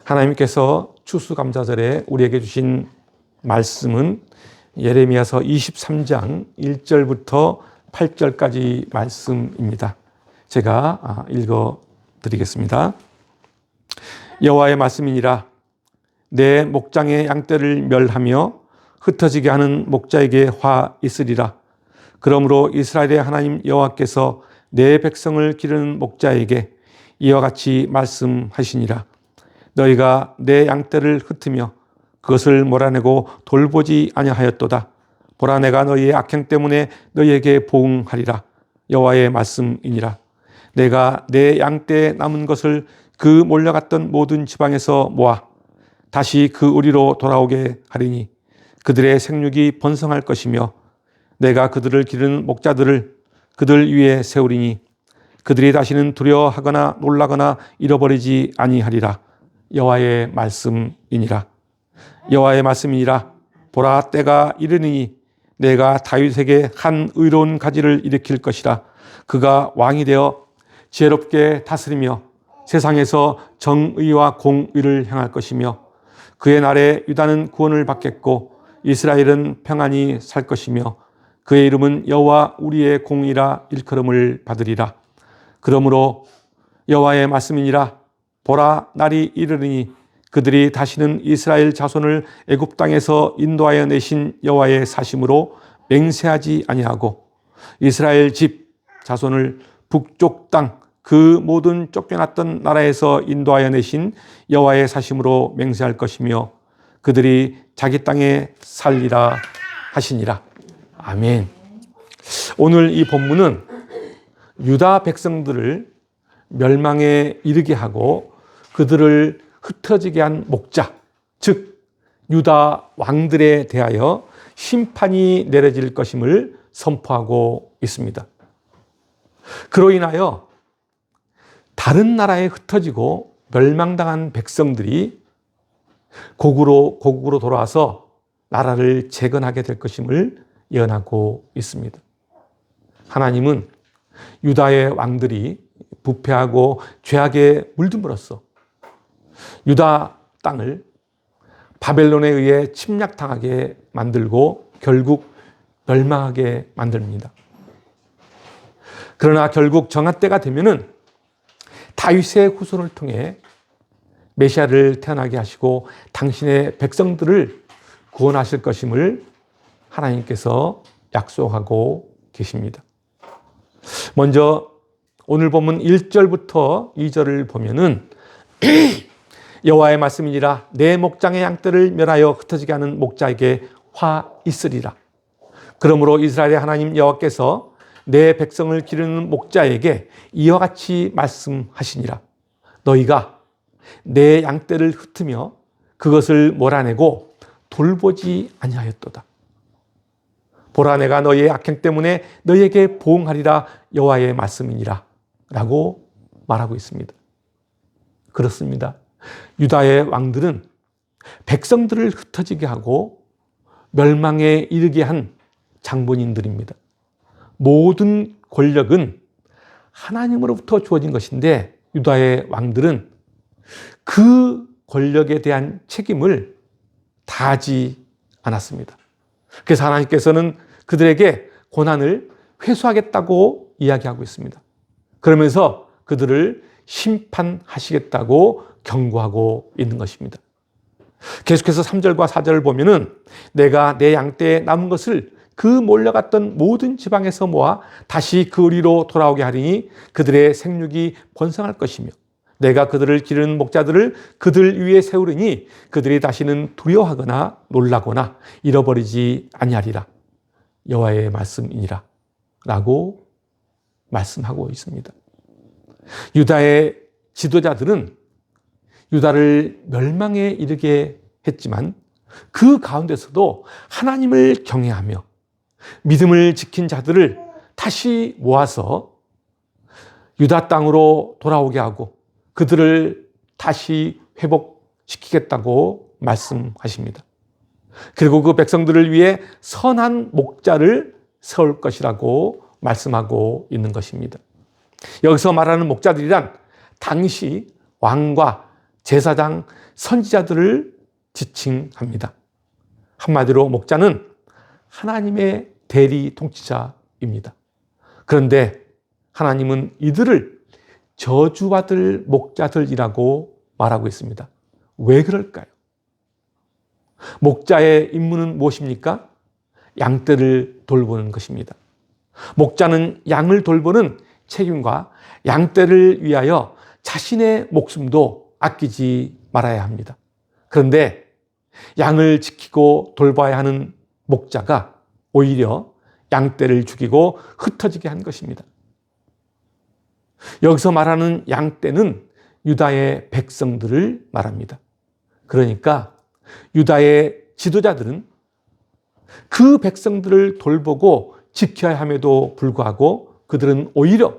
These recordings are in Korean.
하나님께서 추수감사절에 우리에게 주신 말씀은 예레미야서 23장 1절부터 8절까지 말씀입니다. 제가 읽어 드리겠습니다. 여호와의 말씀이니라. 내 목장의 양떼를 멸하며 흩어지게 하는 목자에게 화 있으리라. 그러므로 이스라엘의 하나님 여호와께서 내 백성을 기르는 목자에게 이와 같이 말씀하시니라. 너희가 내 양떼를 흩으며 그것을 몰아내고 돌보지 아니하였도다. 보라, 내가 너희의 악행 때문에 너희에게 보응하리라. 여호와의 말씀이니라. 내가 내 양떼에 남은 것을 그 몰려갔던 모든 지방에서 모아 다시 그 우리로 돌아오게 하리니 그들의 생육이 번성할 것이며 내가 그들을 기르는 목자들을 그들 위에 세우리니 그들이 다시는 두려워하거나 놀라거나 잃어버리지 아니하리라. 여호와의 말씀이니라. 여호와의 말씀이니라. 보라, 때가 이르니 내가 다윗에게 한 의로운 가지를 일으킬 것이라. 그가 왕이 되어 지혜롭게 다스리며 세상에서 정의와 공의를 행할 것이며 그의 날에 유다는 구원을 받겠고 이스라엘은 평안히 살 것이며 그의 이름은 여호와 우리의 공이라 일컬음을 받으리라. 그러므로 여호와의 말씀이니라. 보라, 날이 이르리니 그들이 다시는 이스라엘 자손을 애굽 땅에서 인도하여 내신 여호와의 사심으로 맹세하지 아니하고 이스라엘 집 자손을 북쪽 땅 그 모든 쫓겨났던 나라에서 인도하여 내신 여호와의 사심으로 맹세할 것이며 그들이 자기 땅에 살리라 하시니라. 아멘. 오늘 이 본문은 유다 백성들을 멸망에 이르게 하고 그들을 흩어지게 한 목자, 즉 유다 왕들에 대하여 심판이 내려질 것임을 선포하고 있습니다. 그로 인하여 다른 나라에 흩어지고 멸망당한 백성들이 고국으로 돌아와서 나라를 재건하게 될 것임을 예언하고 있습니다. 하나님은 유다의 왕들이 부패하고 죄악에 물듦으로써 유다 땅을 바벨론에 의해 침략당하게 만들고 결국 멸망하게 만듭니다. 그러나 결국 정한 때가 되면은 다윗의 후손을 통해 메시아를 태어나게 하시고 당신의 백성들을 구원하실 것임을 하나님께서 약속하고 계십니다. 먼저 오늘 본문 1절부터 2절을 보면은 여호와의 말씀이니라. 내 목장의 양떼를 멸하여 흩어지게 하는 목자에게 화 있으리라. 그러므로 이스라엘의 하나님 여호와께서 내 백성을 기르는 목자에게 이와 같이 말씀하시니라. 너희가 내 양떼를 흩으며 그것을 몰아내고 돌보지 아니하였도다. 보라, 내가 너희의 악행 때문에 너희에게 보응하리라. 여호와의 말씀이니라 라고 말하고 있습니다. 그렇습니다. 유다의 왕들은 백성들을 흩어지게 하고 멸망에 이르게 한 장본인들입니다. 모든 권력은 하나님으로부터 주어진 것인데 유다의 왕들은 그 권력에 대한 책임을 다하지 않았습니다. 그래서 하나님께서는 그들에게 고난을 회수하겠다고 이야기하고 있습니다. 그러면서 그들을 심판하시겠다고 경고하고 있는 것입니다. 계속해서 3절과 4절을 보면은 내가 내 양떼에 남은 것을 그 몰려갔던 모든 지방에서 모아 다시 그 우리로 돌아오게 하리니 그들의 생육이 번성할 것이며 내가 그들을 기르는 목자들을 그들 위에 세우리니 그들이 다시는 두려워하거나 놀라거나 잃어버리지 아니하리라. 여호와의 말씀이니라 라고 말씀하고 있습니다. 유다의 지도자들은 유다를 멸망에 이르게 했지만 그 가운데서도 하나님을 경외하며 믿음을 지킨 자들을 다시 모아서 유다 땅으로 돌아오게 하고 그들을 다시 회복시키겠다고 말씀하십니다. 그리고 그 백성들을 위해 선한 목자를 세울 것이라고 말씀하고 있는 것입니다. 여기서 말하는 목자들이란 당시 왕과 제사장, 선지자들을 지칭합니다. 한마디로 목자는 하나님의 대리 통치자입니다. 그런데 하나님은 이들을 저주받을 목자들이라고 말하고 있습니다. 왜 그럴까요? 목자의 임무는 무엇입니까? 양떼를 돌보는 것입니다. 목자는 양을 돌보는 책임과 양떼를 위하여 자신의 목숨도 아끼지 말아야 합니다. 그런데 양을 지키고 돌봐야 하는 목자가 오히려 양떼를 죽이고 흩어지게 한 것입니다. 여기서 말하는 양떼는 유다의 백성들을 말합니다. 그러니까 유다의 지도자들은 그 백성들을 돌보고 지켜야 함에도 불구하고 그들은 오히려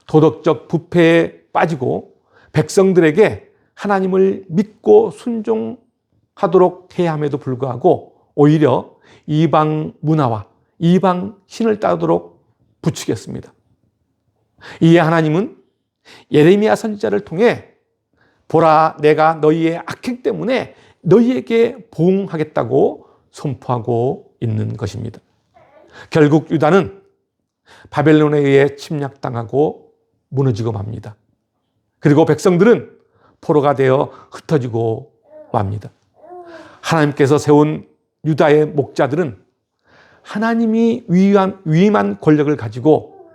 도덕적 부패에 빠지고 백성들에게 하나님을 믿고 순종하도록 해야 함에도 불구하고 오히려 이방 문화와 이방 신을 따르도록 부추겼습니다. 이에 하나님은 예레미야 선지자를 통해 보라, 내가 너희의 악행 때문에 너희에게 보응하겠다고 선포하고 있는 것입니다. 결국 유다는 바벨론에 의해 침략당하고 무너지고 맙니다. 그리고 백성들은 포로가 되어 흩어지고 맙니다. 하나님께서 세운 유다의 목자들은 하나님이 위임한 권력을 가지고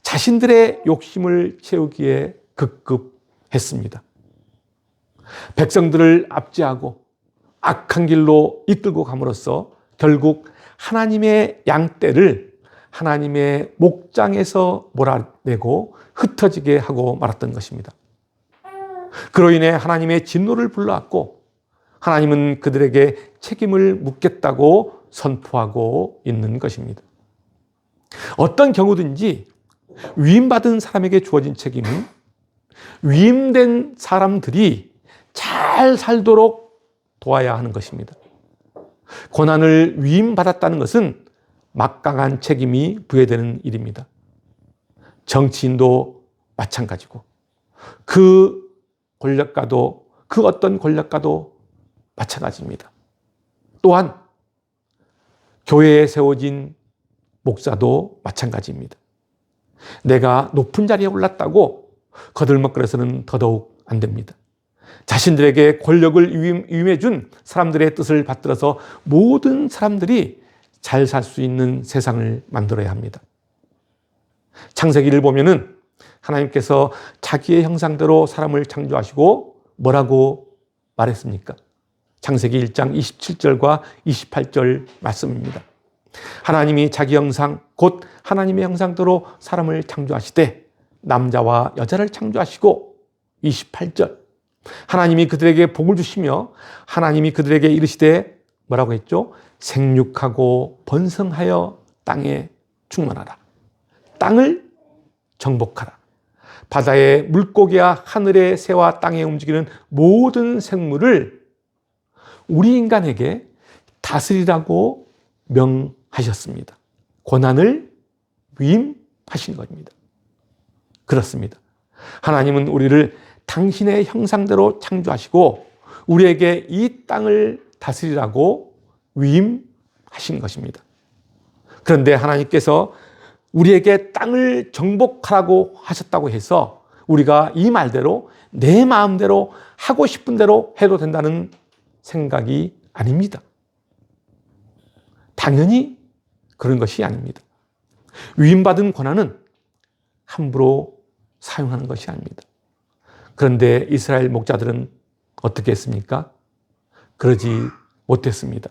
자신들의 욕심을 채우기에 급급했습니다. 백성들을 압제하고 악한 길로 이끌고 감으로써 결국 하나님의 양떼를 하나님의 목장에서 몰아내고 흩어지게 하고 말았던 것입니다. 그로 인해 하나님의 진노를 불러왔고 하나님은 그들에게 책임을 묻겠다고 선포하고 있는 것입니다. 어떤 경우든지 위임받은 사람에게 주어진 책임은 위임된 사람들이 잘 살도록 도와야 하는 것입니다. 고난을 위임받았다는 것은 막강한 책임이 부여되는 일입니다. 정치인도 마찬가지고 그 어떤 권력가도 마찬가지입니다. 또한 교회에 세워진 목사도 마찬가지입니다. 내가 높은 자리에 올랐다고 거들먹거려서는 더더욱 안 됩니다. 자신들에게 권력을 위임해 준 사람들의 뜻을 받들어서 모든 사람들이 잘 살 수 있는 세상을 만들어야 합니다. 창세기를 보면은 하나님께서 자기의 형상대로 사람을 창조하시고 뭐라고 말했습니까? 창세기 1장 27절과 28절 말씀입니다. 하나님이 자기 형상 곧 하나님의 형상대로 사람을 창조하시되 남자와 여자를 창조하시고 28절 하나님이 그들에게 복을 주시며 하나님이 그들에게 이르시되 뭐라고 했죠? 생육하고 번성하여 땅에 충만하라. 땅을 정복하라. 바다의 물고기와 하늘의 새와 땅에 움직이는 모든 생물을 우리 인간에게 다스리라고 명하셨습니다. 권한을 위임하신 겁니다. 그렇습니다. 하나님은 우리를 당신의 형상대로 창조하시고 우리에게 이 땅을 다스리라고 위임하신 것입니다. 그런데 하나님께서 우리에게 땅을 정복하라고 하셨다고 해서 우리가 이 말대로 내 마음대로 하고 싶은 대로 해도 된다는 생각이 아닙니다. 당연히 그런 것이 아닙니다. 위임받은 권한은 함부로 사용하는 것이 아닙니다. 그런데 이스라엘 목자들은 어떻게 했습니까? 그러지 못했습니다.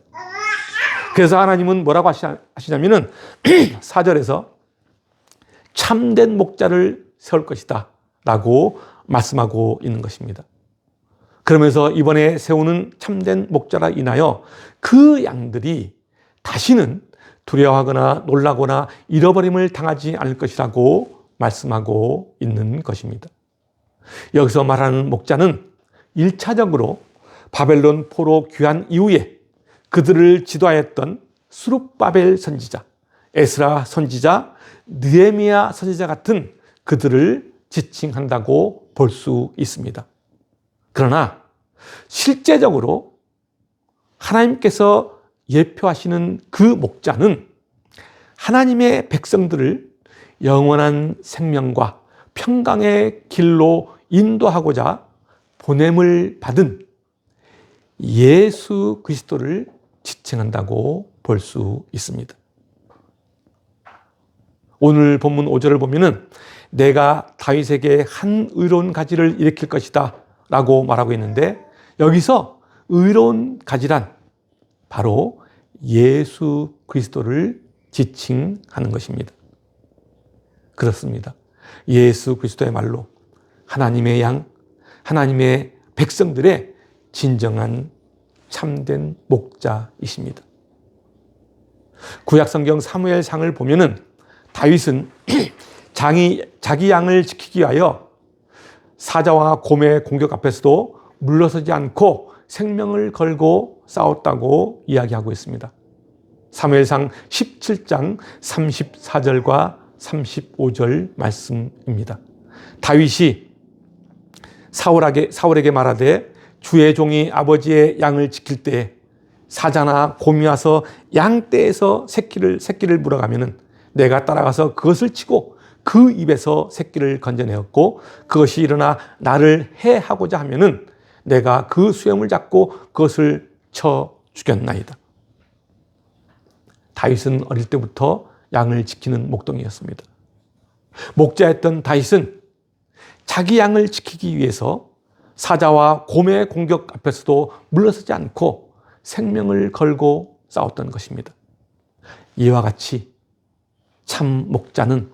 그래서 하나님은 뭐라고 하시냐면은 4절에서 참된 목자를 세울 것이다 라고 말씀하고 있는 것입니다. 그러면서 이번에 세우는 참된 목자라 인하여 그 양들이 다시는 두려워하거나 놀라거나 잃어버림을 당하지 않을 것이라고 말씀하고 있는 것입니다. 여기서 말하는 목자는 1차적으로 바벨론 포로 귀환 이후에 그들을 지도하였던 스룹바벨 선지자, 에스라 선지자, 느헤미야 선지자 같은 그들을 지칭한다고 볼 수 있습니다. 그러나 실제적으로 하나님께서 예표하시는 그 목자는 하나님의 백성들을 영원한 생명과 평강의 길로 인도하고자 보냄을 받은 예수 그리스도를 지칭한다고 볼 수 있습니다. 오늘 본문 5절을 보면은 내가 다윗에게 한 의로운 가지를 일으킬 것이다 라고 말하고 있는데, 여기서 의로운 가지란 바로 예수 그리스도를 지칭하는 것입니다. 그렇습니다. 예수 그리스도의 말로 하나님의 양, 하나님의 백성들의 진정한 참된 목자이십니다. 구약성경 사무엘상을 보면은 다윗은 자기 양을 지키기 위하여 사자와 곰의 공격 앞에서도 물러서지 않고 생명을 걸고 싸웠다고 이야기하고 있습니다. 사무엘상 17장 34절과 35절 말씀입니다. 다윗이 사울에게 말하되 주의 종이 아버지의 양을 지킬 때에 사자나 곰이 와서 양떼에서 새끼를 물어가면은 내가 따라가서 그것을 치고 그 입에서 새끼를 건져내었고, 그것이 일어나 나를 해하고자 하면은 내가 그 수염을 잡고 그것을 쳐 죽였나이다. 다윗은 어릴 때부터 양을 지키는 목동이었습니다. 목자였던 다윗은 자기 양을 지키기 위해서 사자와 곰의 공격 앞에서도 물러서지 않고 생명을 걸고 싸웠던 것입니다. 이와 같이 참 목자는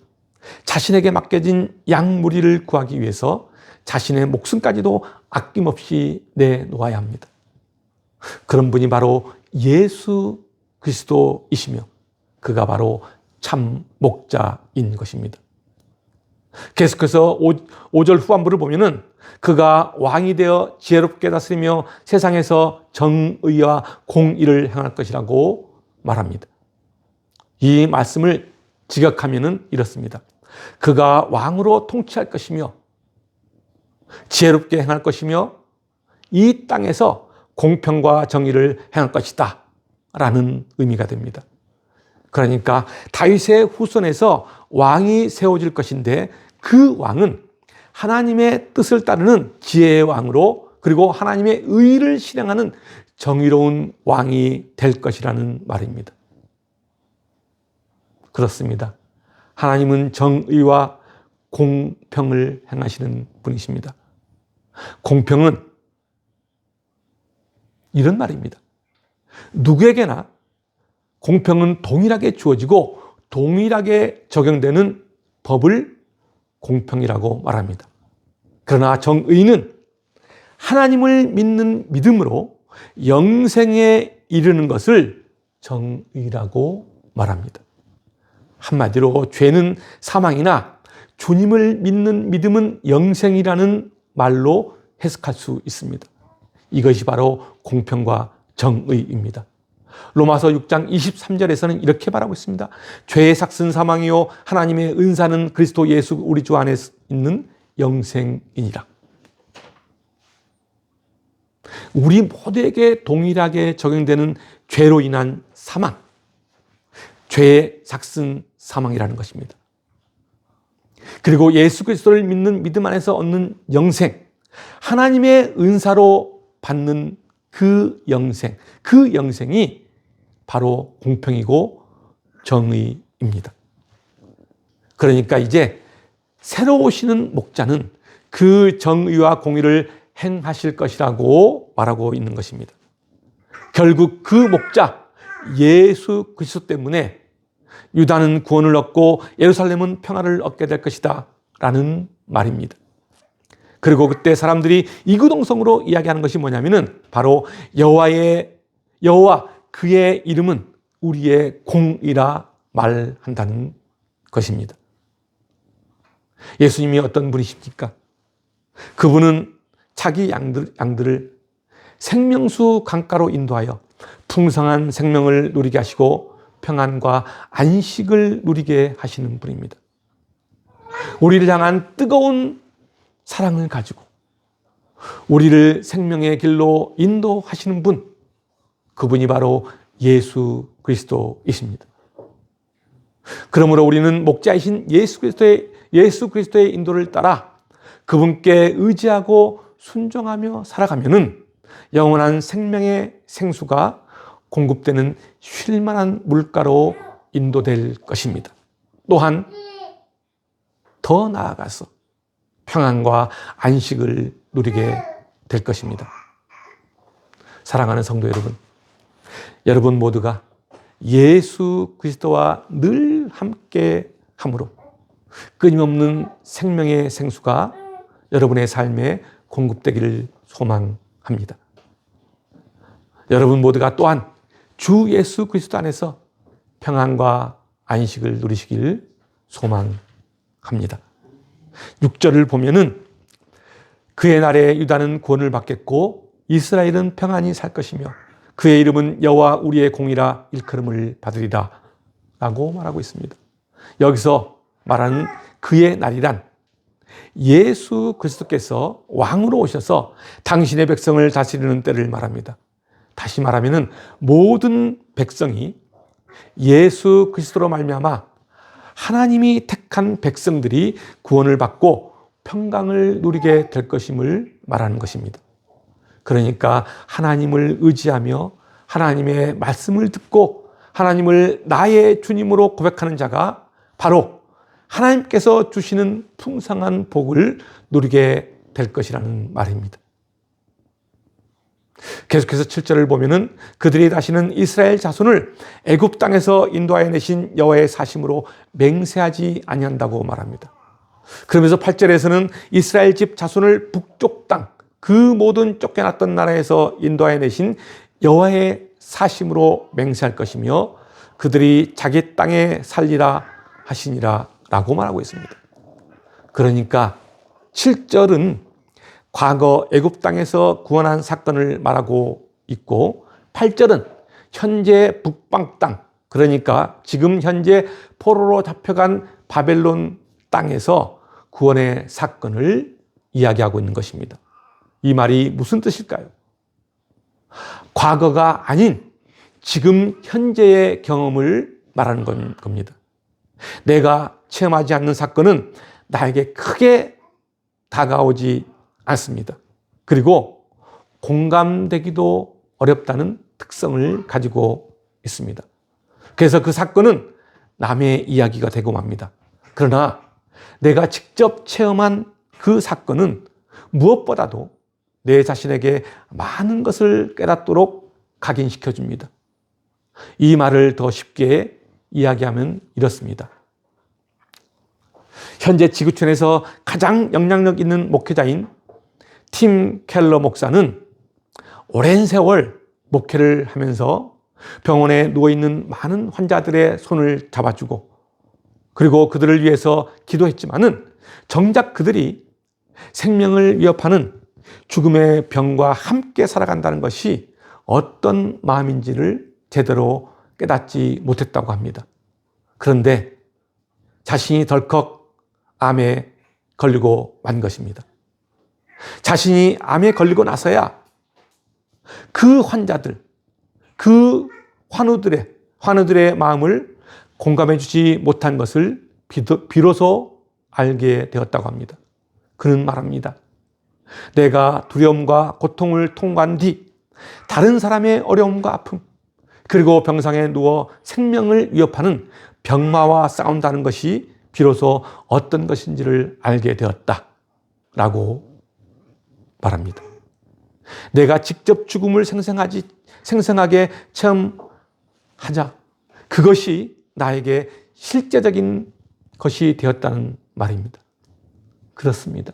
자신에게 맡겨진 양 무리를 구하기 위해서 자신의 목숨까지도 아낌없이 내놓아야 합니다. 그런 분이 바로 예수 그리스도이시며 그가 바로 참 목자인 것입니다. 계속해서 5절 후반부를 보면은 그가 왕이 되어 지혜롭게 다스리며 세상에서 정의와 공의를 행할 것이라고 말합니다. 이 말씀을 직역하면은 이렇습니다. 그가 왕으로 통치할 것이며 지혜롭게 행할 것이며 이 땅에서 공평과 정의를 행할 것이다 라는 의미가 됩니다. 그러니까 다윗의 후손에서 왕이 세워질 것인데, 그 왕은 하나님의 뜻을 따르는 지혜의 왕으로, 그리고 하나님의 의를 실행하는 정의로운 왕이 될 것이라는 말입니다. 그렇습니다. 하나님은 정의와 공평을 행하시는 분이십니다. 공평은 이런 말입니다. 누구에게나 공평은 동일하게 주어지고 동일하게 적용되는 법을 공평이라고 말합니다. 그러나 정의는 하나님을 믿는 믿음으로 영생에 이르는 것을 정의라고 말합니다. 한마디로 죄는 사망이나 주님을 믿는 믿음은 영생이라는 말로 해석할 수 있습니다. 이것이 바로 공평과 정의입니다. 로마서 6장 23절에서는 이렇게 말하고 있습니다. 죄의 삭은 사망이요 하나님의 은사는 그리스도 예수 우리 주 안에 있는 영생이니라. 우리 모두에게 동일하게 적용되는 죄로 인한 사망, 죄의 삭은 사망이라는 것입니다. 그리고 예수 그리스도를 믿는 믿음 안에서 얻는 영생, 하나님의 은사로 받는 그 영생이 바로 공평이고 정의입니다. 그러니까 이제 새로 오시는 목자는 그 정의와 공의를 행하실 것이라고 말하고 있는 것입니다. 결국 그 목자 예수 그리스도 때문에 유다는 구원을 얻고 예루살렘은 평화를 얻게 될 것이다 라는 말입니다. 그리고 그때 사람들이 이구동성으로 이야기하는 것이 뭐냐면은 바로 여호와 그의 이름은 우리의 공이라 말한다는 것입니다. 예수님이 어떤 분이십니까? 그분은 자기 양들을 생명수 강가로 인도하여 풍성한 생명을 누리게 하시고 평안과 안식을 누리게 하시는 분입니다. 우리를 향한 뜨거운 사랑을 가지고 우리를 생명의 길로 인도하시는 분, 그분이 바로 예수 그리스도이십니다. 그러므로 우리는 목자이신 예수 그리스도의 인도를 따라 그분께 의지하고 순종하며 살아가면은 영원한 생명의 생수가 공급되는 쉴만한 물가로 인도될 것입니다. 또한 더 나아가서 평안과 안식을 누리게 될 것입니다. 사랑하는 성도 여러분, 여러분 모두가 예수 그리스도와 늘 함께 함으로 끊임없는 생명의 생수가 여러분의 삶에 공급되기를 소망합니다. 여러분 모두가 또한 주 예수 그리스도 안에서 평안과 안식을 누리시길 소망합니다. 6절을 보면은 그의 날에 유다는 구원을 받겠고 이스라엘은 평안히 살 것이며 그의 이름은 여호와 우리의 공이라 일컬음을 받으리라 라고 말하고 있습니다. 여기서 말하는 그의 날이란 예수 그리스도께서 왕으로 오셔서 당신의 백성을 다스리는 때를 말합니다. 다시 말하면 모든 백성이 예수 그리스도로 말미암아 하나님이 택한 백성들이 구원을 받고 평강을 누리게 될 것임을 말하는 것입니다. 그러니까 하나님을 의지하며 하나님의 말씀을 듣고 하나님을 나의 주님으로 고백하는 자가 바로 하나님께서 주시는 풍성한 복을 누리게 될 것이라는 말입니다. 계속해서 7절을 보면은 그들이 다시는 이스라엘 자손을 애굽 땅에서 인도하여 내신 여호와의 사심으로 맹세하지 아니한다고 말합니다. 그러면서 8절에서는 이스라엘 집 자손을 북쪽 땅, 그 모든 쫓겨났던 나라에서 인도하여 내신 여호와의 사심으로 맹세할 것이며 그들이 자기 땅에 살리라 하시니라 라고 말하고 있습니다. 그러니까 7절은 과거 애굽 땅에서 구원한 사건을 말하고 있고 8절은 현재 북방 땅, 그러니까 지금 현재 포로로 잡혀간 바벨론 땅에서 구원의 사건을 이야기하고 있는 것입니다. 이 말이 무슨 뜻일까요? 과거가 아닌 지금 현재의 경험을 말하는 겁니다. 내가 체험하지 않는 사건은 나에게 크게 다가오지 않습니다. 그리고 공감되기도 어렵다는 특성을 가지고 있습니다. 그래서 그 사건은 남의 이야기가 되고 맙니다. 그러나 내가 직접 체험한 그 사건은 무엇보다도 내 자신에게 많은 것을 깨닫도록 각인시켜 줍니다. 이 말을 더 쉽게 이야기하면 이렇습니다. 현재 지구촌에서 가장 영향력 있는 목회자인 팀 켈러 목사는 오랜 세월 목회를 하면서 병원에 누워있는 많은 환자들의 손을 잡아주고 그리고 그들을 위해서 기도했지만은 정작 그들이 생명을 위협하는 죽음의 병과 함께 살아간다는 것이 어떤 마음인지를 제대로 깨닫지 못했다고 합니다. 그런데 자신이 덜컥 암에 걸리고 만 것입니다. 자신이 암에 걸리고 나서야 그 환자들, 그 환우들의 마음을 공감해 주지 못한 것을 비로소 알게 되었다고 합니다. 그는 말합니다. 내가 두려움과 고통을 통과한 뒤 다른 사람의 어려움과 아픔, 그리고 병상에 누워 생명을 위협하는 병마와 싸운다는 것이 비로소 어떤 것인지를 알게 되었다라고 말합니다. 내가 직접 죽음을 생생하게 체험하자 그것이 나에게 실제적인 것이 되었다는 말입니다. 그렇습니다.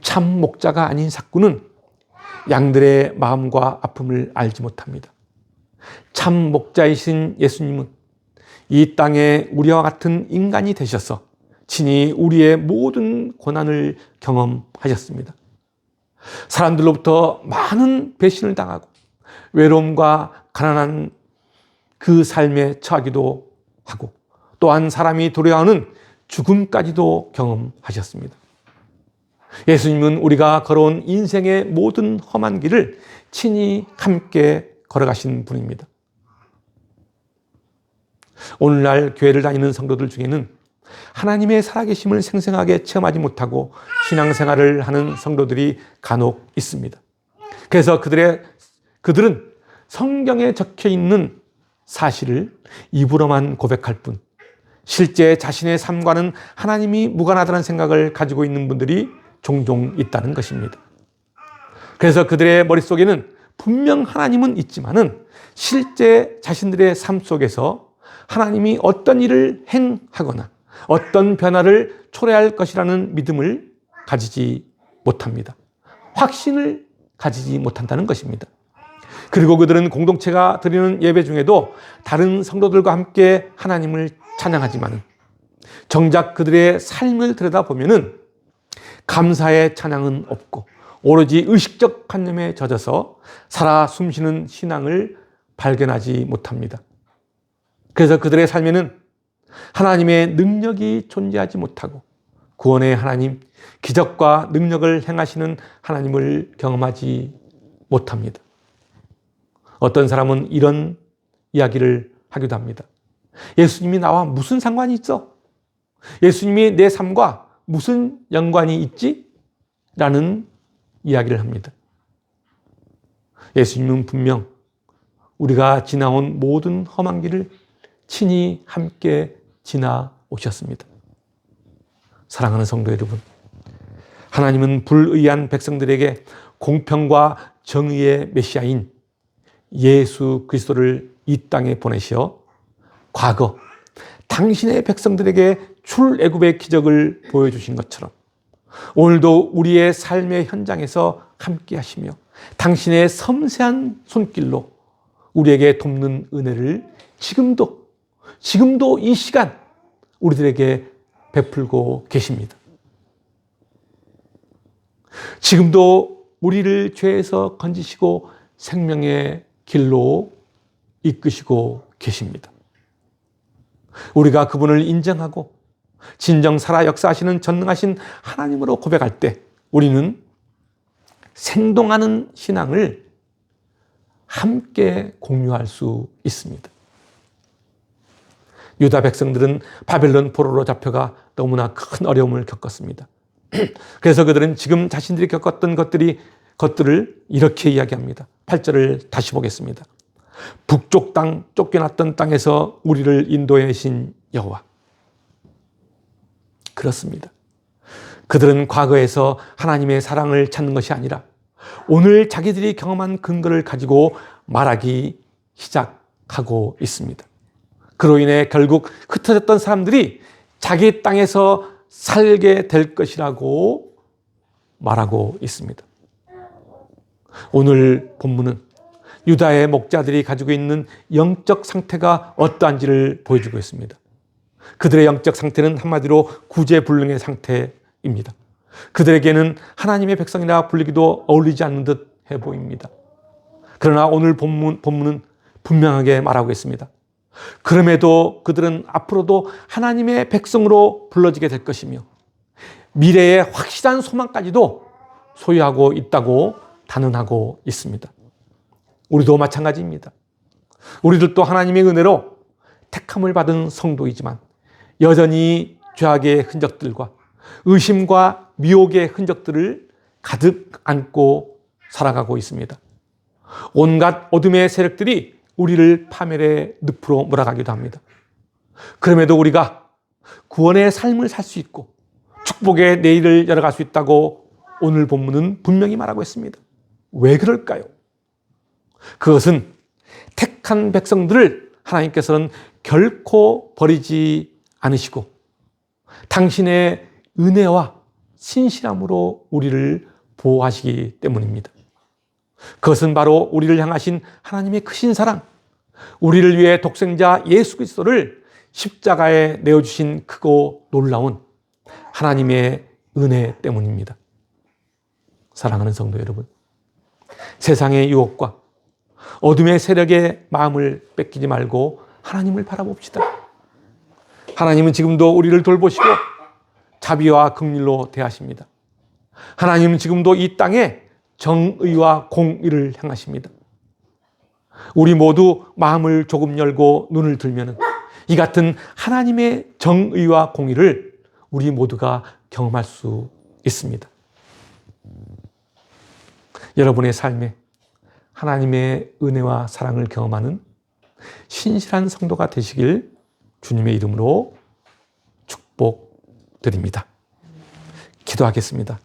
참 목자가 아닌 사꾼은 양들의 마음과 아픔을 알지 못합니다. 참 목자이신 예수님은 이 땅에 우리와 같은 인간이 되셔서 친히 우리의 모든 고난을 경험하셨습니다. 사람들로부터 많은 배신을 당하고 외로움과 가난한 그 삶에 처하기도 하고 또한 사람이 두려워하는 죽음까지도 경험하셨습니다. 예수님은 우리가 걸어온 인생의 모든 험한 길을 친히 함께 걸어가신 분입니다. 오늘날 교회를 다니는 성도들 중에는 하나님의 살아계심을 생생하게 체험하지 못하고 신앙생활을 하는 성도들이 간혹 있습니다. 그래서 그들은 성경에 적혀 있는 사실을 입으로만 고백할 뿐 실제 자신의 삶과는 하나님이 무관하다는 생각을 가지고 있는 분들이 종종 있다는 것입니다. 그래서 그들의 머릿속에는 분명 하나님은 있지만은 실제 자신들의 삶 속에서 하나님이 어떤 일을 행하거나 어떤 변화를 초래할 것이라는 믿음을 가지지 못합니다. 확신을 가지지 못한다는 것입니다. 그리고 그들은 공동체가 드리는 예배 중에도 다른 성도들과 함께 하나님을 찬양하지만 정작 그들의 삶을 들여다보면은 감사의 찬양은 없고 오로지 의식적 관념에 젖어서 살아 숨쉬는 신앙을 발견하지 못합니다. 그래서 그들의 삶에는 하나님의 능력이 존재하지 못하고 구원의 하나님, 기적과 능력을 행하시는 하나님을 경험하지 못합니다. 어떤 사람은 이런 이야기를 하기도 합니다. 예수님이 나와 무슨 상관이 있어? 예수님이 내 삶과 무슨 연관이 있지? 라는 이야기를 합니다. 예수님은 분명 우리가 지나온 모든 험한 길을 친히 함께 지나오셨습니다. 사랑하는 성도 여러분, 하나님은 불의한 백성들에게 공평과 정의의 메시아인 예수 그리스도를 이 땅에 보내시어 과거 당신의 백성들에게 출애굽의 기적을 보여주신 것처럼 오늘도 우리의 삶의 현장에서 함께 하시며 당신의 섬세한 손길로 우리에게 돕는 은혜를 지금도 이 시간 우리들에게 베풀고 계십니다. 지금도 우리를 죄에서 건지시고 생명의 길로 이끄시고 계십니다. 우리가 그분을 인정하고 진정 살아 역사하시는 전능하신 하나님으로 고백할 때 우리는 생동하는 신앙을 함께 공유할 수 있습니다. 유다 백성들은 바벨론 포로로 잡혀가 너무나 큰 어려움을 겪었습니다. 그래서 그들은 지금 자신들이 겪었던 것들을 이렇게 이야기합니다. 8절을 다시 보겠습니다. 북쪽 땅 쫓겨났던 땅에서 우리를 인도해내신 여호와. 그렇습니다. 그들은 과거에서 하나님의 사랑을 찾는 것이 아니라 오늘 자기들이 경험한 근거를 가지고 말하기 시작하고 있습니다. 그로 인해 결국 흩어졌던 사람들이 자기 땅에서 살게 될 것이라고 말하고 있습니다. 오늘 본문은 유다의 목자들이 가지고 있는 영적 상태가 어떠한지를 보여주고 있습니다. 그들의 영적 상태는 한마디로 구제불능의 상태입니다. 그들에게는 하나님의 백성이라 불리기도 어울리지 않는 듯 해 보입니다. 그러나 오늘 본문은 분명하게 말하고 있습니다. 그럼에도 그들은 앞으로도 하나님의 백성으로 불러지게 될 것이며 미래의 확실한 소망까지도 소유하고 있다고 단언하고 있습니다. 우리도 마찬가지입니다. 우리들도 하나님의 은혜로 택함을 받은 성도이지만 여전히 죄악의 흔적들과 의심과 미혹의 흔적들을 가득 안고 살아가고 있습니다. 온갖 어둠의 세력들이 우리를 파멸의 늪으로 몰아가기도 합니다. 그럼에도 우리가 구원의 삶을 살 수 있고 축복의 내일을 열어갈 수 있다고 오늘 본문은 분명히 말하고 있습니다. 왜 그럴까요? 그것은 택한 백성들을 하나님께서는 결코 버리지 않으시고 당신의 은혜와 신실함으로 우리를 보호하시기 때문입니다. 그것은 바로 우리를 향하신 하나님의 크신 사랑, 우리를 위해 독생자 예수 그리스도를 십자가에 내어주신 크고 놀라운 하나님의 은혜 때문입니다. 사랑하는 성도 여러분, 세상의 유혹과 어둠의 세력의 마음을 뺏기지 말고 하나님을 바라봅시다. 하나님은 지금도 우리를 돌보시고 자비와 긍휼로 대하십니다. 하나님은 지금도 이 땅에 정의와 공의를 행하십니다. 우리 모두 마음을 조금 열고 눈을 들면 이 같은 하나님의 정의와 공의를 우리 모두가 경험할 수 있습니다. 여러분의 삶에 하나님의 은혜와 사랑을 경험하는 신실한 성도가 되시길 주님의 이름으로 축복드립니다. 기도하겠습니다.